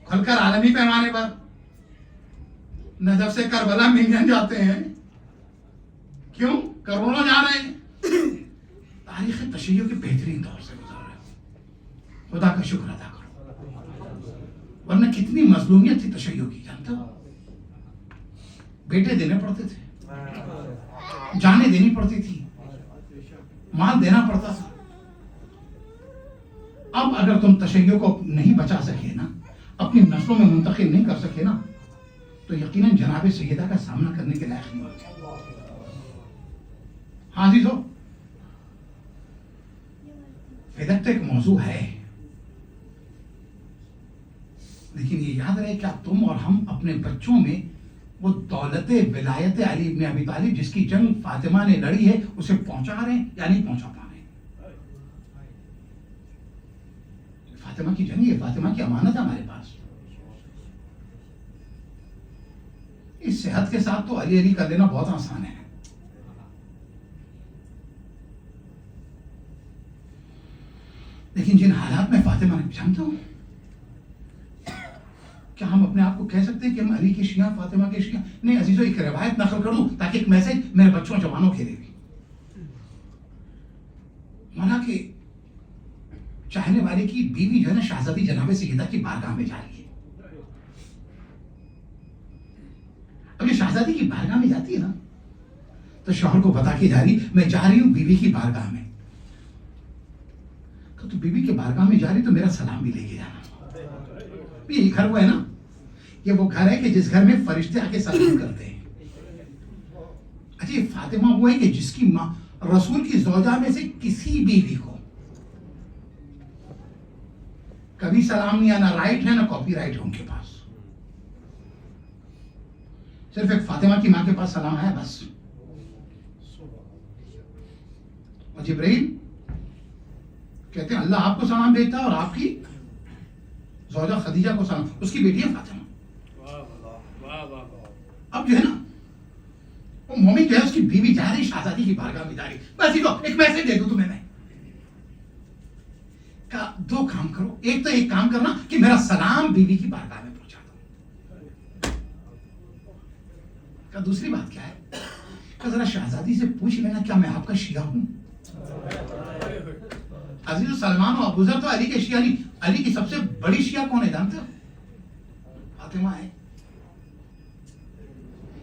کھل کر عالمی پیمانے پر نجف سے کربلا ملین جاتے ہیں. کیوں؟ کروڑوں جا رہے ہیں. تاریخ تشیع کے بہترین دور سے گزر رہے ہو, خدا کا شکر ادا کرو. ورنہ کتنی مظلومیت تھی تشیع کی جانتے ہو. بیٹے دینے پڑتے تھے, جانیں دینی پڑتی تھی, مال دینا پڑتا تھا. اب اگر تم تشیع کو نہیں بچا سکے نا, اپنی نسلوں میں منتقل نہیں کر سکے نا, تو یقیناً جناب سیدہ کا سامنا کرنے کے لائق نہیں ہوتے. ہاں عزیزو, فدق ایک موضوع ہے, لیکن یہ یاد رہے کہ اب تم اور ہم اپنے بچوں میں وہ دولت ولایت علی ابن ابی طالب جس کی جنگ فاطمہ نے لڑی ہے اسے پہنچا رہے ہیں یا نہیں پہنچا پا رہے ہیں؟ فاطمہ کی جنگ، یہ فاطمہ کی امانت ہے ہمارے پاس. اس صحت کے ساتھ تو علی علی کر دینا بہت آسان ہے. لیکن جن حالات میں فاطمہ نے جانتے ہو، کیا ہم اپنے آپ کو کہہ سکتے ہیں کہ ہم علی کے شیعہ فاطمہ کے شیعہ؟ نہیں عزیزو، ایک روایت نقل کر دوں تاکہ ایک میسج میرے بچوں جوانوں کے لیے بھی. مولا کے چاہنے والے کی بیوی جو ہے نا شہزادی جناب سیدہ کی بارگاہ میں جا رہی ہے. اب یہ شہزادی کی بارگاہ میں جاتی ہے نا تو شوہر کو بتا کے جا رہی میں جا رہی ہوں بیوی کی بارگاہ میں. تو بیوی کے بارگاہ میں جا رہی تو میرا سلام بھی لے کے جانا. یہ گھر وہ ہے نا، یہ وہ گھر ہے کہ جس گھر میں فرشتے آ کے سلام کرتے ہیں. اچھا یہ فاطمہ وہ ہے کہ جس کی ماں رسول کی زوجہ میں سے کسی بیوی کو کبھی سلام نہیں آنا، رائٹ ہے نہ کاپی رائٹ ہے ان کے پاس. صرف ایک فاطمہ کی ماں کے پاس سلام آیا بس. اور جبرائیل کہتے ہیں اللہ آپ کو سلام بھیجتا ہے اور آپ کی زوجہ خدیجہ کو سلام، اس کی بیٹی ہے فاطمہ. اب جو ہے نا وہ مومن جو ہے اس کی بیوی جا رہی شہزادی کی بارگاہ میں جا رہی. بس یہ ایک میسج دے دوں تمہیں میں کہ دو کام کرو. ایک تو ایک کام کرنا کہ میرا سلام بیوی کی بارگاہ میں پہنچا دو. کہ دوسری بات کیا ہے کہ ذرا شہزادی سے پوچھ لینا کیا میں آپ کا شیعہ ہوں. عزیز سلمان و ابوذر تو علی کے شیعہ نہیں. علی کی سب سے بڑی شیعہ کون ہے جانتے ہو؟ فاطمہ ہے.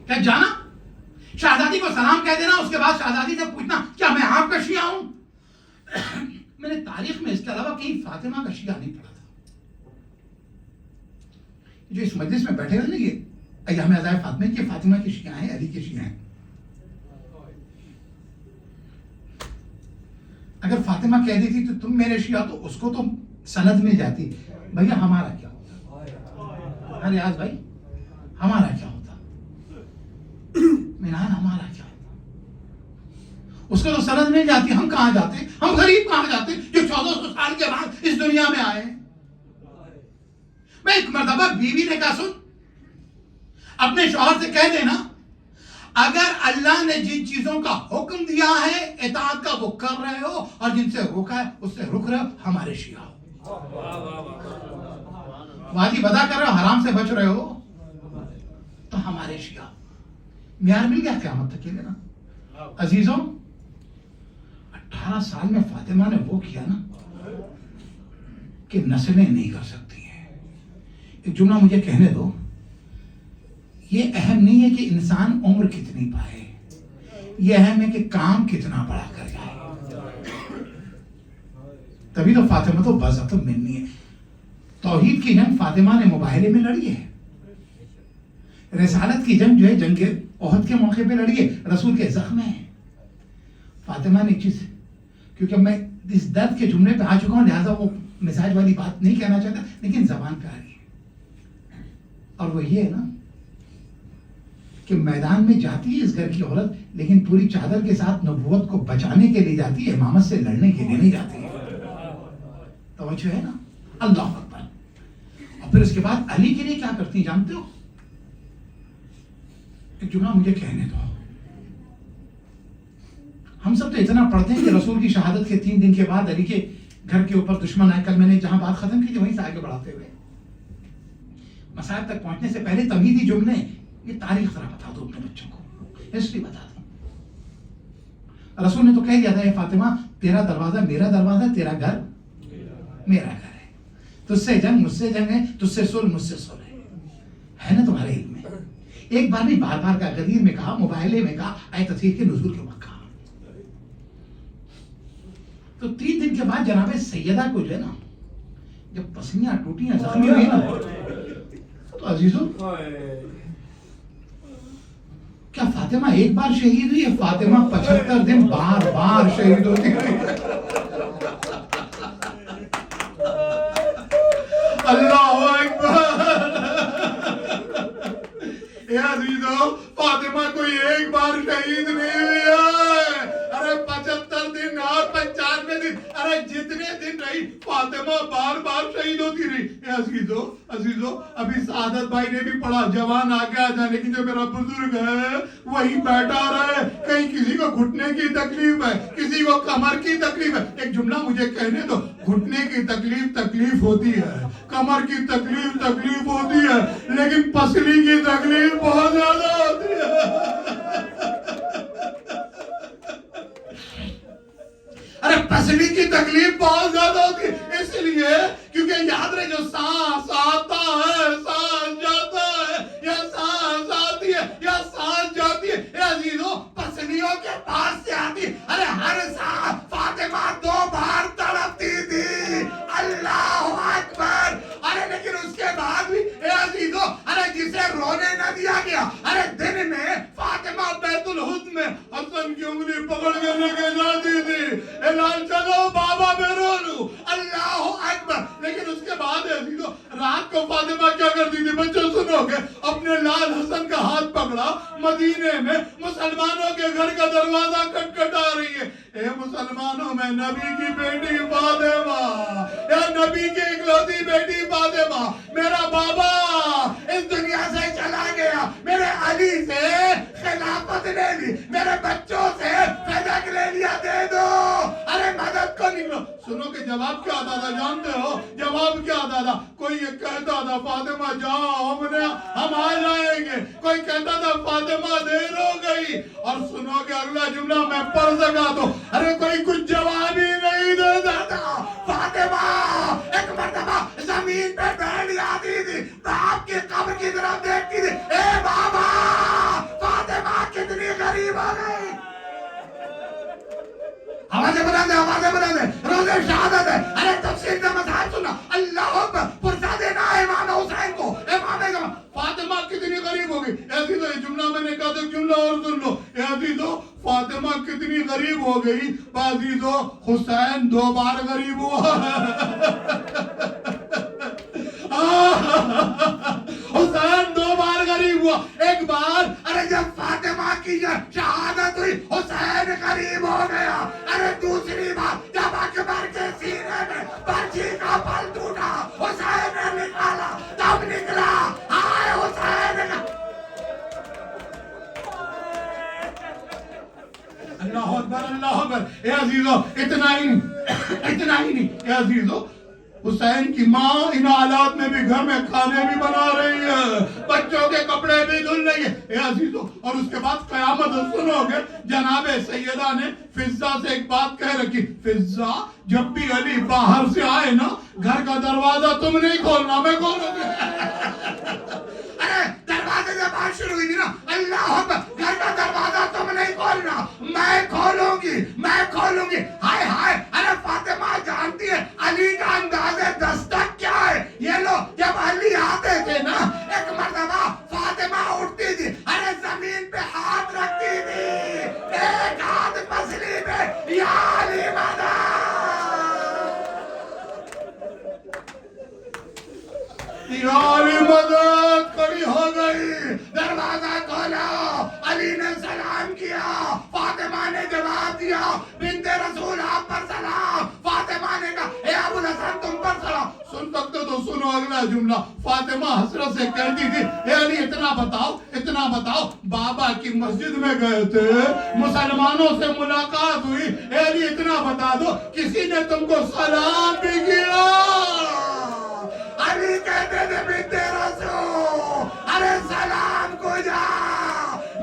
کیا جانا شہزادی کو سلام کہہ دینا، اس کے بعد شہزادی سے پوچھنا کیا میں آپ کا شیعہ ہوں. میں نے تاریخ میں اس کے علاوہ کہیں فاطمہ کا شیعہ نہیں پڑھا تھا. جو اس مجلس میں بیٹھے ہوئے نا یہ ایام عزائے فاطمہ کے فاطمہ کے شیعہ ہیں، علی کے شیعہ ہیں. اگر فاطمہ کہہ دیتی تو تم میرے شیعہ تو اس کو تو سند مل جاتی. بھیا ہمارا کیا ہوتا؟ ریاض بھائی ہمارا کیا ہوتا؟ مینان ہمارا کیا ہوتا؟ اس کو تو سند مل جاتی. ہم کہاں جاتے؟ ہم غریب کہاں جاتے جو 1400 سال کے بعد اس دنیا میں آئے. میں ایک مرتبہ بیوی نے کہا سن اپنے شوہر سے کہہ دینا اگر اللہ نے جن چیزوں کا حکم دیا ہے اطاعت کا وہ کر رہے ہو اور جن سے روکا ہے اس سے رک رہے ہو ہمارے شیعہ ہو. وادی بدا کر رہے ہو حرام سے بچ رہے ہو تو ہمارے شیعہ. معیار مل گیا قیامت تک کے لیے نا. عزیزوں 18 سال میں فاطمہ نے وہ کیا نا کہ نسلیں نہیں کر سکتی ہیں. ایک جملہ مجھے کہنے دو، یہ اہم نہیں ہے کہ انسان عمر کتنی پائے، یہ اہم ہے کہ کام کتنا بڑا کر جائے. تبھی تو فاطمہ تو بذات منی ہے. توحید کی جنگ فاطمہ نے مباہلے میں لڑی ہے. رسالت کی جنگ جو ہے جنگ احد کے موقع پہ لڑی ہے، رسول کے زخم ہیں. فاطمہ نے چیز کیونکہ میں اس درد کے جملے پہ آ چکا ہوں لہٰذا وہ مزاج والی بات نہیں کہنا چاہتا لیکن زبان پہ آ رہی ہے. اور وہ یہ ہے نا کہ میدان میں جاتی ہے اس گھر کی عورت لیکن پوری چادر کے ساتھ نبوت کو بچانے کے لیے جاتی ہے، امامت سے لڑنے کے لیے نہیں جاتی ہے. توجہ ہے نا. اللہ اکبر. اور پھر اس کے بعد علی کے لیے کیا کرتی ہیں جانتے ہو؟ ایک جملہ مجھے کہنے دو. ہم سب تو اتنا پڑھتے ہیں کہ رسول کی شہادت کے 3 دن کے بعد علی کے گھر کے اوپر دشمن آئے. کل میں نے جہاں بات ختم کی تھی وہیں سے آگے بڑھاتے ہوئے مصائب تک پہنچنے سے پہلے تمہیدی جملے یہ تاریخ ذرا بتا دو اپنے بچوں کو، ہسٹری بتا دو. رسول نے تو کہہ دیا تھا اے فاطمہ تیرا دروازہ میرا دروازہ، تیرا گھر میرا گھر ہے. تجھ سے جنگ مجھ سے جنگ ہے، تجھ سے صلح مجھ سے صلح ہے نا تمہارے علم میں. ایک بار نہیں بار بار کہا، غدیر میں کہا، مباہلے میں کہا، آیت تطہیر کے نزول کے وقت کہا. تو 3 دن کے بعد جناب سیدہ کو جو ہے نا جب پسلیاں ٹوٹیاں زخمی ہوئی نا تو عزیزوں کیا فاطمہ ایک بار شہید ہوئی ہے؟ فاطمہ 75 دن بار بار شہید ہوتی ہوئی. اللہ اکبر. اے عزیزو فاطمہ کوئی ایک بار شہید نہیں ہوئی ہے، ارے 75 دن اور 95 دن، ارے جتنے دن رہی فاطمہ بار بار شہید ہوتی رہی۔ اے عزیزو ابھی سعادت بھائی نے بھی پڑھا جوان آگے آ جائے، لیکن جو میرا بزرگ ہے وہی بیٹھا رہے، کہیں کسی کو گھٹنے کی تکلیف ہے، کسی کو کمر کی تکلیف ہے۔ ایک جملہ مجھے کہنے دو، گھٹنے کی تکلیف ہوتی ہے، کمر کی تکلیف ہوتی ہے، لیکن پسلی کی تکلیف بہت زیادہ ہوتی ہے۔ ارے پسلی کی تکلیف بہت زیادہ ہوتی ہے، اس لیے کیونکہ یاد رہے جو سانس آتا ہے، سانس جاتا ہے، یا سانس آتی ہے یا سانس جاتی ہے، اے عزیزو پسلیوں کے پاس سے آتی ہے۔ ارے ہر سانس فاطمہ 2 بار تڑپتی تھی، اللہ اکبر۔ ارے لیکن اس کے بعد بھی اے عزیزو ارے جسے رونے نہ دیا گیا، ارے دن میں فاطمہ بیت الحزن میں حسن کی انگلی پکڑ کے لے کے جاتی تھی، اے لال چلو بابا میں رو لوں، اللہ اکبر۔ لیکن اس کے بعد اے عزیزو رات کو فاطمہ کیا کرتی تھی؟ بچوں سنو گے، اپنے لال حسن کا ہاتھ پکڑا، مدینے میں مسلمانوں کے گھر کا دروازہ کھٹکھٹا رہی ہے، اے مسلمانوں میں نبی کی بیٹی فاطمہ، یا نبی کی اکلوتی بیٹی فاطمہ، میرا بابا اس دنیا سے چلا گیا، میرے علی سے خلافت لے لی، میرے بچوں سے فدق لے لیا، دے دو، ارے مدد کو نکلو۔ سنو کہ جواب کیا آتا تھا جانتے ہو؟ جواب کیا آتا تھا؟ کوئی یہ کہتا تھا فاطمہ جاؤ ہم آ جائیں گے، کوئی کہتا تھا فاطمہ دیر ہو گئی، اور سنو کہ اگلا جملہ میں پڑھ سکا تو ارے کوئی کچھ جواب ہی نہیں دیتا تھا۔ فاطمہ ایک مرتبہ زمین پہ بیٹھ جاتی تھی، باپ کی قبر کی طرف دیکھتی تھی، اے بابا فاطمہ کتنی غریب ہو گئی۔ آوازیں بنا دے روزے شہادت ہے، ارے تفسیر کا مذہب سننا، اللہ اکبر، پرسہ دینا ہے امام حسین کو، فاطمہ کتنی غریب ہو گئی۔ اے عزیزو یہ جملہ میں نے کہا تو جملہ اور سن لو، اے عزیزو فاطمہ کتنی غریب ہو گئی، عزیزو حسین 2 بار غریب ہوا، حسین 2 بار غریب ہوا، ایک بار ارے جب فاطمہ کی شہادت ہوئی حسین غریب ہو گیا، ارے دوسری بار جب اکبر کے سینے میں پرچی کا پل ٹوٹا حسین نے نکالا، تب نکلا آئے حسین کا۔ اللہ اکبر۔ اے عزیزو اتنا ہی نہیں اے عزیزو حسین کی ماں ان حالات میں بھی گھر میں کھانے بھی بنا رہی ہے، بچوں کے کپڑے بھی دھل رہی ہے، اے عزیزو، اور اس کے بعد قیامت سنو گے، جناب سیدہ نے فضہ سے ایک بات کہہ رکھی، فضہ جب بھی علی باہر سے آئے نا گھر کا دروازہ تم نہیں کھولنا، میں کھولوں گی۔ ارے دروازے سے بات شروع ہوئی تھی نا، اللہ اکبر، گھر کا دروازہ تم نہیں کھولنا، میں کھولوں گی، ہائے ہائے۔ ارے فاطمہ جانتی ہے علی کا انداز دستک کیا ہے، یہ لو جب علی آتے تھے نا ایک مرتبہ فاطمہ اٹھتی تھی، ارے زمین پہ ہاتھ رکھتی تھی، ایک ہاتھ پسلی پہ، یا علی مدد، یا علی مدد، کھڑی ہو گئی، دروازہ کھولا، علی نے سلام کیا، فاطمہ نے جواب دیا، بنت رسول آپ پر سلام، فاطمہ نے کہا اے ابو الحسن تم پر سلام۔ سن سکتے تو سنو اگلا جملہ، فاطمہ حسرت سے کہتی تھی اے علی اتنا بتاؤ، بابا کی مسجد میں گئے تھے، مسلمانوں سے ملاقات ہوئی، اے علی اتنا بتا دو کسی نے تم کو سلام بھی کیا؟ علی کہتے تھے بنت رسول ارے سلام کو جا،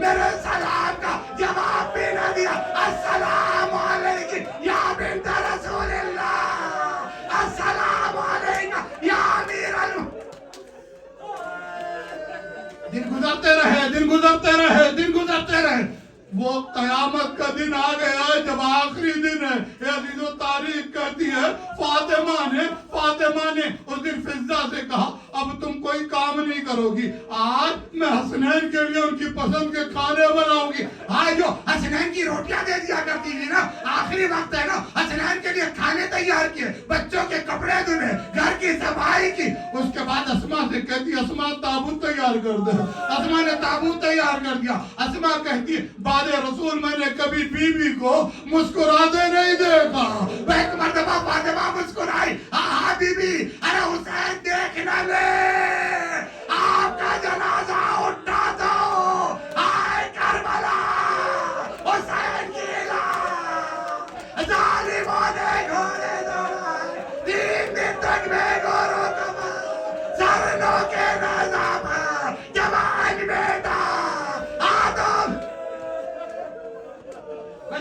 میرے سلام کا جواب بھی نہ دیا، السلام علیکم یا بنت رسول اللہ، السلام علیکم یا امیر دن گزرتے رہے، وہ قیامت کا دن آ گیا جب آخری دن ہے، اے عزیزو تاریخ کہتی ہے فاطمہ نے اس دن فضہ سے کہا اب تم کوئی کام نہیں کرو گی، آج میں حسنین کے لیے ان کی پسند کے کھانے بناؤں گی۔ آج جو حسنین کی روٹیاں دے دیا کرتی تھی نا، آخری وقت ہے نا، حسنین کے لیے کھانے تیار کیے، بچوں کے کپڑے دھلے، گھر کی صفائی کی۔ اس کے بعد اسما سے کہتی اسما تابوت تیار کر دے۔ اسما نے تابوت تیار کر دیا۔ اسما کہتی ہے بعد رسول میں نے کبھی بیوی کو مسکراتے نہیں دیکھا۔ ایک مرتبہ فاطمہ مسکرائی، ہاں بی بی، ارے حسین دیکھ نہ لے، آپ کا جنازہ اٹھا دو، آئے کربلا، حسین کی الہ، ظالموں نے گھوڑے دوڑائے، 3 دن تک بے گور و کمر، سر نوکے نیزہ پر، جوان بیٹا آدم۔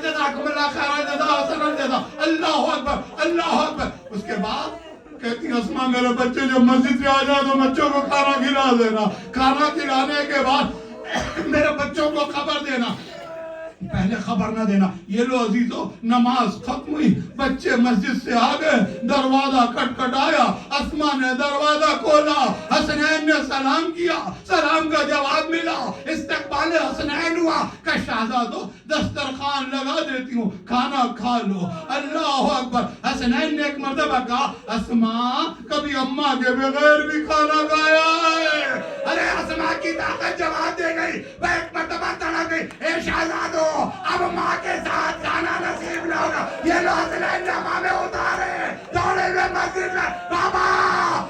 جزاکم اللہ خیر، جزا حسن الجزا، اللہ اکبر اللہ اکبر۔ اس کے بعد کہتی اسما میرے بچے جو مسجد سے آ جائے تو بچوں کو کھانا کھلا دینا، کھانا کھلانے کے بعد میرے بچوں کو خبر دینا، پہلے خبر نہ دینا۔ یہ لو عزیزو، نماز ختم ہوئی، بچے مسجد سے آ گئے، دروازہ کھٹکھٹایا، اسما نے دروازہ کھولا، حسنین نے سلام کیا، سلام کا جواب ملا، استقبال حسنین ہوا کہ شہزادو دسترخوان لگا دیتی ہوں، کھانا کھا لو۔ اللہ اکبر۔ حسنین نے ایک مرتبہ کہا اسما کبھی اماں کے بغیر بھی کھانا کھایا ہے؟ ارے اسما کی طاقت جواب دے گئی، وہ ایک مرتبہ تڑپ گئی، اے شہزادو اب ماں کے ساتھ کھانا نصیب نہ ہوگا۔ یہ لو حسنین نے ماں میں اتارے، دوڑے ہوئے مسجد میں، بابا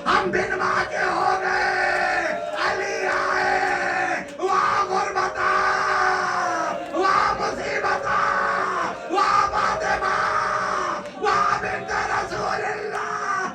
ہم بن ماں کے ہو گئے۔ علی آئے، واہ غربتا، واہ مصیبتا، واہ فاطمہ، واہ بنت رسول اللہ۔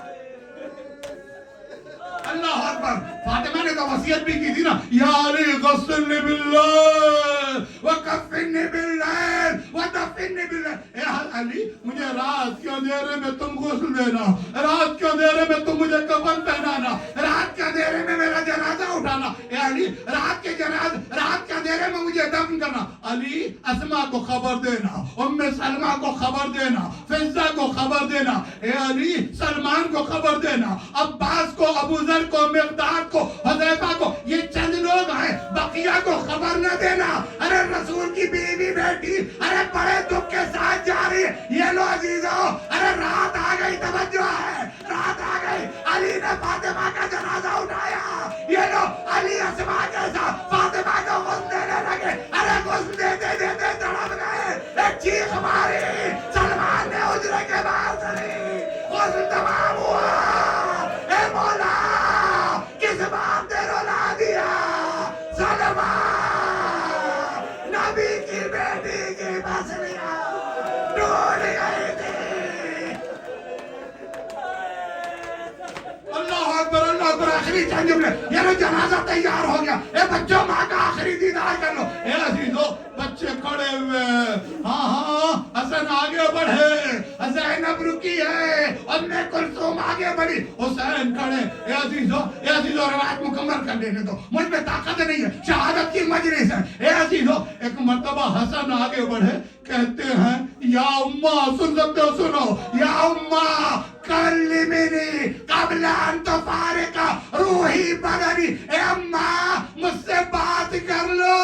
اللہ اکبر۔ فاطمہ نے تو وصیت بھی کی تھی نا، یا علی غسلنی باللیل وکفنی باللیل ودفنی باللیل۔ اے علی مجھے رات کے اندھیرے میں تم غسل دینا، رات کے اندھیرے میں تم مجھے کفن پہنانا، رات کے اندھیرے میں میرا جنازہ اٹھانا۔ اے علی رات کے اندھیرے میں مجھے دفن کرنا۔ علی اسما کو خبر دینا، ام سلمہ کو خبر دینا، فضہ کو خبر دینا، اے علی سلمان کو خبر دینا، عباس کو، ابو ذر کو، مقداد کو، حذیفہ کو، یہ چند لوگ ہیں، بقیہ کو خبر نہ دینا۔ ارے رسول کی بیوی بیٹی، ارے بڑے دکھ کے ساتھ جا رہی ہے۔ یہ لو عزیزو، ارے رات آ گئی، توجہ ہے، رات آ گئی۔ علی نے فاطمہ کا جنازہ اٹھایا۔ یہ لو علی اسما کے ساتھ فاطمہ کو غسل دینے لگے۔ ارے غسل دیتے دیتے تڑپ گئے، ایک چیخ ماری، سلمان نے حجرے کے باہر چلی، غسل تمام ہوا۔ اے مولا کس بات نے رلا دیا؟ سلمان نبی کی بیٹی کی بسلیاں ڈول گئی تھی۔ اللہ اکبر اللہ اکبر۔ آخری چند جملے، یہ لو جنازہ تیار ہو گیا، اے بچوں ماں کا آخری دیدار کر لو۔ اے عزیزو بچے کھڑے ہوئے، ہاں ہاں حسن آگے بڑھے، زینب رکی ہے، ام کلثوم آگے بڑھی، حسین کھڑے۔ اے عزیزو روایت مکمل کر لینے دو، مجھ میں طاقت نہیں ہے، شہادت کی مجلس ہے۔ اے عزیزو ایک مرتبہ حسن آگے بڑھے، کہتے ہیں یا اماں، سن سکتے ہو سنو، یا اماں کلمنی قبل ان تفارق روحی بدنی۔ اے اماں مجھ سے بات کر لو،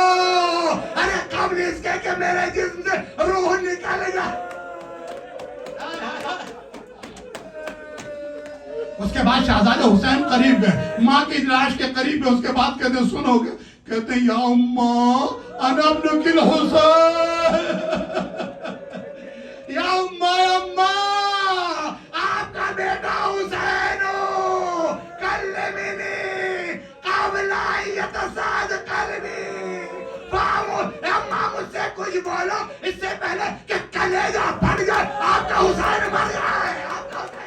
ارے قبل اس کے کہ میرے جسم سے روح نکل جائے۔ اس کے بعد شہزادہ حسین قریب گئے، ماں کی لاش کے قریب گئے، اس کے بعد کہتے ہیں سنو گے، کہتے ہیں یا اماں انا ابنک الحسین، یا اماں آپ کا بیٹا حسین ہو، کلمنی قبل ان یتصاد قلبی، اماں مجھ سے کچھ بولو اس سے پہلے کہ کلیجہ پھٹ جائے، آپ کا حسین مر جائے، آپ کا حسین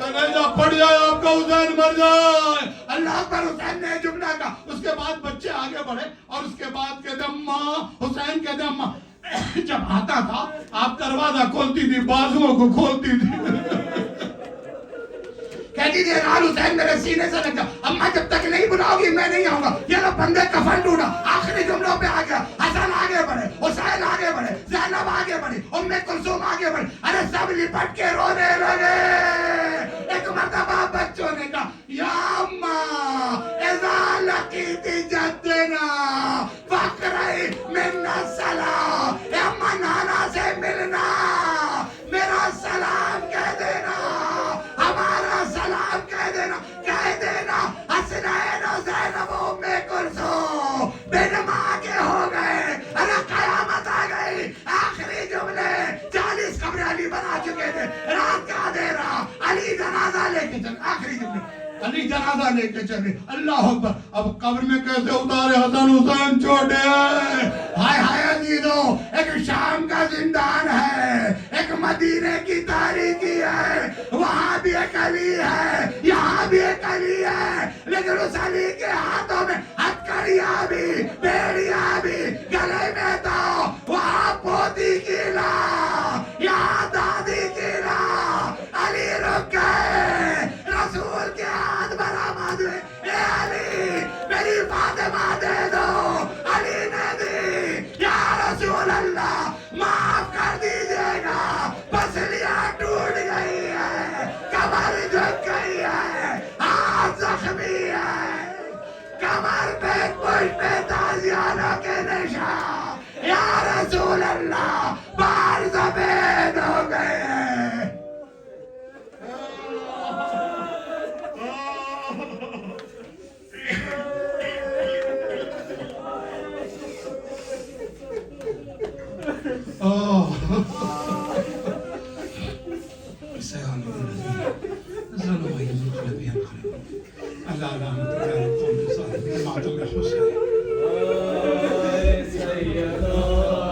کلیجہ پھٹ جائے، آپ کا حسین مر جائے۔ اللہ پر حسین نے جملہ کا۔ اس کے بعد بچے آگے بڑھے اور اس کے بعد کہتے اماں، حسین کہتے اماں، جب آتا تھا آپ دروازہ کھولتی تھی، بازوؤں کو کھولتی تھی، کہتی تھی لال حسین میرے سینے سے لگ جا، اماں جب تک نہیں بلاؤ گی میں نہیں آؤں گا۔ یہ لو بندے کفن ڈھونڈا، آخری جملوں پہ آ گیا، حسن آگے بڑھے، حسین آگے بڑھے، زینب آگے بڑھی، ام کلثوم آگے بڑھی، ارے سب لپٹ کے رونے لگے۔ ایک مرتبہ بچوں نے عقیدی جدنا فقرئی من السلام اما نانا سے ملنا میرا سلام کہہ دینا ہمارا سلام کہہ دینا حسنین و زینب و ام کلثوم بن ماں کے ہو گئے ارے قیامت آ گئی آخری جملے 40 قبر علی بنا چکے تھے رات کا دے رہا علی جنازہ لے کے چل آخری جملے علی جنازہ لے کے چلے اللہ اکبر اب قبر میں کیسے اتارے حسن حسین چھوٹے ہائے ہائے عزیزو ایک شام کا زندان ہے ایک مدینے کی تاریخی ہے وہاں بھی ایک علی ہے یہاں بھی ایک علی ہے لیکن اس علی کے ہاتھوں میں ہتھکڑیاں بھی بیڑیاں بھی